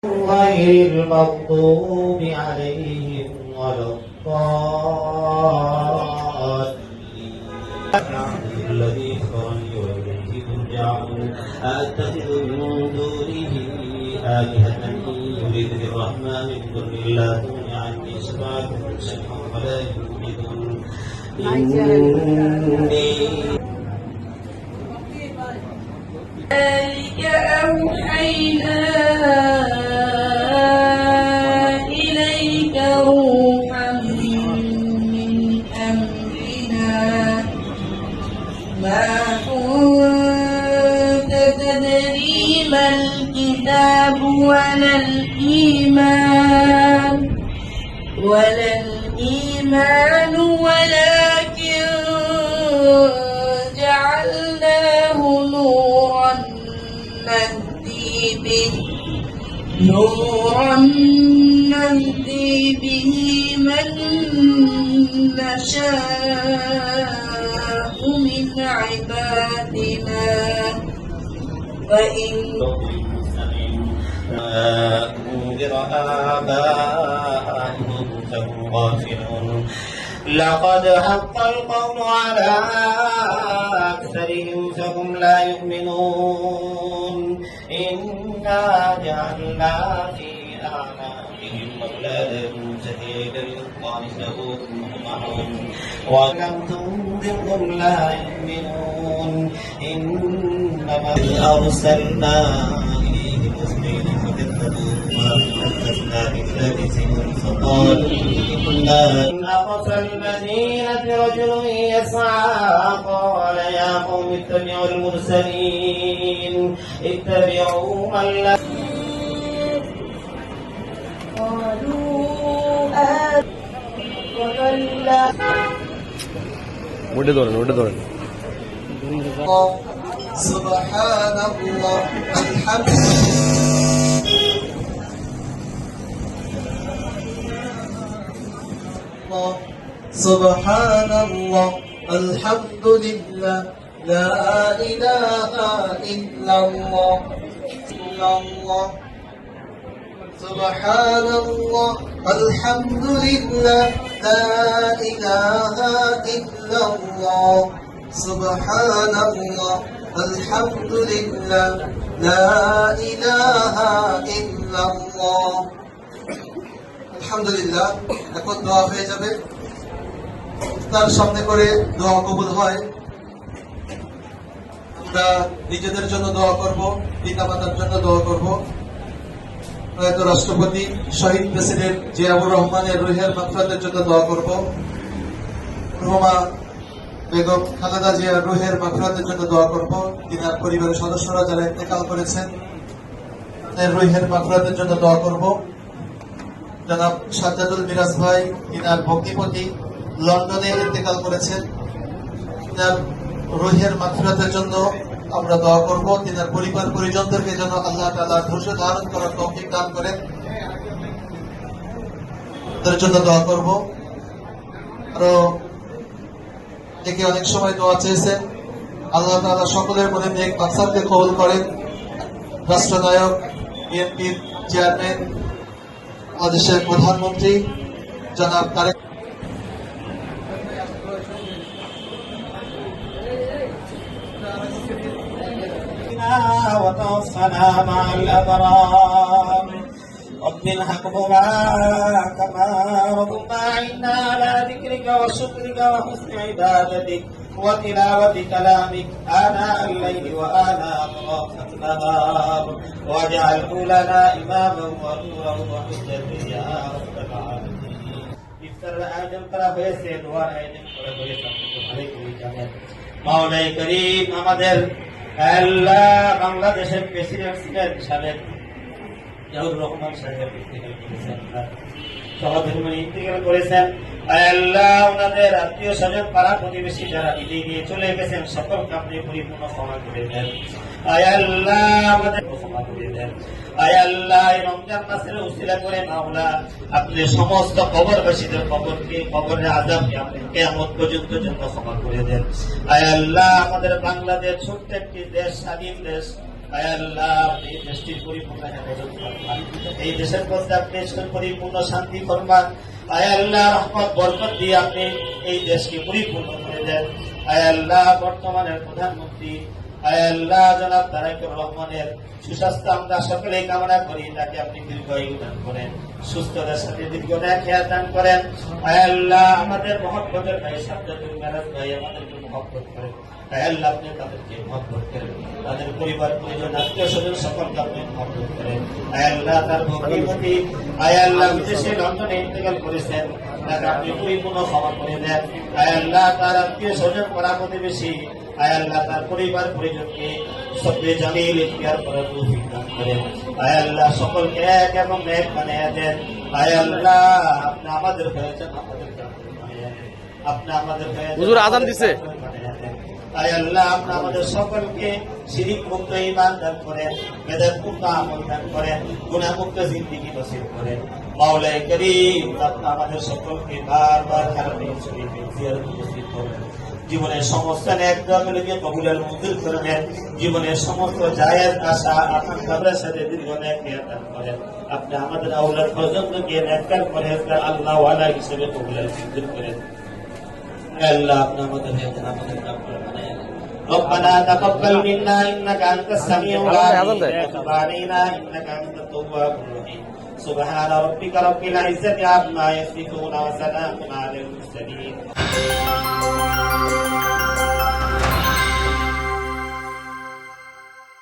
غير المغضوب عليهم ولا الضالين الذي خرج وإليه ترجعون أأتخذ من دونه آلهة يريد بالرحمن من ضر لا تغني عني شفاعتهم شيئا ولا ينقذون ذلك أوحينا إليك روحا من أمرنا ما كنت تدري ما الكتاب ولا الإيمان ولكن جعلناه نورا نهدي به من نشاء من عبادنا أنذر آباءهم فهم غافلون لقد حق القول على أكثرهم فهم لا يؤمنون إنا جعلنا في أعناقهم أغلالا شديدا يلقى مثلهم معهم ولم تنذرهم لا يؤمنون إنما أرسلنا إليهم رسلين فكذبوهما فأخذنا باللبثهم فقال إن أقصى المدينة رجل يسعى قال يا قوم اتبعوا المرسلين اتبعوا من لا سبحان الله الحمد سبحان الله الحمد لله لا إله إلا الله سبحان الله الحمد لله لا إله إلا الله سبحان الله الحمد لله لا إله إلا الله আলহামদুলিল্লাহ। এখন দোয়া হয়ে যাবে, তার সামনে করে দোয়া কবুল হয়। আমরা নিজেদের জন্য দোয়া করব, পিতামাতার জন্য দোয়া করব, প্রয়াত রাষ্ট্রপতি শহীদ প্রেসিডেন্ট জিয়াউর রহমানের রুহের মাগফিরাতের জন্য দোয়া করব, রুমা বেগম খালেদা জিয়ার রুহের মাগফিরাতের জন্য দোয়া করব, তিনার পরিবারের সদস্যরা যারা ইন্তেকাল করেছেন তাদের রুহের মাগফিরাতের জন্য দোয়া করব। জনাব সাজ্জাদুল মিরাজ ভাই তিনার ভগ্নিপতি লন্ডনে ইন্তেকাল করেছেন, তিনার রুহের মাগফিরাতের জন্য আমরা দোয়া করব। তিনার পরিবার পরিজনদেরকে যেন আল্লাহ তাআলা ধৈর্য ধারণ করার তৌফিক দান করেন, তাদের জন্য দোয়া করব। আরো একে অনেক সময় দোয়া চেয়েছেন, আল্লাহ তাআলা সকলের মনে নেক মাকসাদকে কবুল করেন। রাষ্ট্রনায়ক, বিএনপির চেয়ারম্যান, বাংলাদেশের প্রধানমন্ত্রী জনাব তারেক وتوفنا مع الأبرار رب الحقهما كما ربنا عنا على ذكرك وشكرك وحسن عبادتك وتلاوة كلامك آناء الليل وآناء أطراف النهار واجعله لنا إماما ونورا وحجة يا رب العالمين. ইফতারের আয়োজন করা হয়েছে, দোয়ার আয়োজন করা হয়েছে, মাওলাই করিম আমাদের আল্লাহ বাংলাদেশের প্রেসিডেন্ট ছিলেন সাবেক জিয়াউর রহমান সাহেব ইন্তেকাল করেছেন, সহধর্মী ইন্তেকাল করেছেন। আল্লাহ ওনাদের আত্মীয় স্বজন পাড়া প্রতিবেশী যারা বিদায় নিয়ে চলে গেছেন সকলকে আপনি পরিপূর্ণ ক্ষমা করে দেন। আল্লাহ আমাদের ক্ষমা করে দেন। আল্লাহ রমজান মাসের উসিলা করে মাওলা আপনি সমস্ত কবরবাসীদের কবরের আযাবকে আপনি কিয়ামত পর্যন্ত জন্য ক্ষমা করে দেন। আল্লাহ আমাদের বাংলাদেশ ছোট্ট একটি দেশ, স্বাধীন দেশ, আল্লাহ এই দেশটির পরিপূর্ণ হেফাজত করুন। এই দেশের মধ্যে আপনি পরিপূর্ণ শান্তি ফরমান। আয় আল্লাহ রহমত বরকত দিয়ে আপনি এই দেশকে পরিপূর্ণ করে দেন। আয় আল্লাহ বর্তমানের প্রধানমন্ত্রী আয় আল্লাহ জনাব তারেক রহমানের সুস্বাস্থ্য আমরা সকলেই কামনা করি, তাকে আপনি দীর্ঘায়ু দান করেন, সুস্থতার সাথে দীর্ঘ খেয়াল দান করেন। আয় আল্লাহ আমাদের মহব্বতের ভাই সাজ্জাদুল মেরাজ ভাই আমাদেরকে মহব্বত করেন। আয় আল্লাহ আপনি তাদেরকে মহব্বত করেন, তাদের পরিবার পরিজন আত্মীয় স্বজন সকলকে আপনি মহব্বত করেন। আয় আল্লাহ তার ভক্তিমতী আয় আল্লাহ বিদেশে লন্ডনে ইন্তেকাল করেছেন, তাকে আপনি পরিপূর্ণ ক্ষমা করে দেন। আয় আল্লাহ তার আত্মীয় স্বজন পাড়া প্রতিবেশী আয় আল্লাহ তার পরিবার পরিজনকে সবচেয়ে জামিল ইখতিয়ার করার তৌফিক দান করেন। আয় আল্লাহ সকলকে এক এবং এক বানিয়ে দেন। আয় আল্লাহ আপনি আমাদের হয়েছেন, আপনি আমাদের হুজুর আযান দিছে। আয় আল্লাহ আপনি আমাদের সকলকে শিরিক মুক্ত ঈমান দান করেন, বেদাত মুক্ত আমল দান করেন, গুনাহ মুক্ত জিন্দেগি নসিব করেন। মাওলায়ে কারীম আপনি আমাদের সকলকে বারবার খারাপের শরীফে জিয়ারত নসিব করেন। জীবনের সমস্ত নেক দোয়াগুলোকে কবুলের মঞ্জুর করে নেন। জীবনের সমস্ত জায়েজ আশা আকাঙ্ক্ষার সাথে দীর্ঘ নেক দান করেন। আপনি আমাদের আওলাদ পর্যন্তকে নেককার করে আল্লাহ ওয়ালা হিসেবে কবুলের মঞ্জুর করেন। আল্লাহ আপনি আমাদের হেদায়েত আমাদের কাম করে বানায়। ربنا تقبل منا انك انت السميع العليم وتب علينا انك انت التواب الرحيم سبحان ربك رب العزة عما يصفون وسلام على المرسلين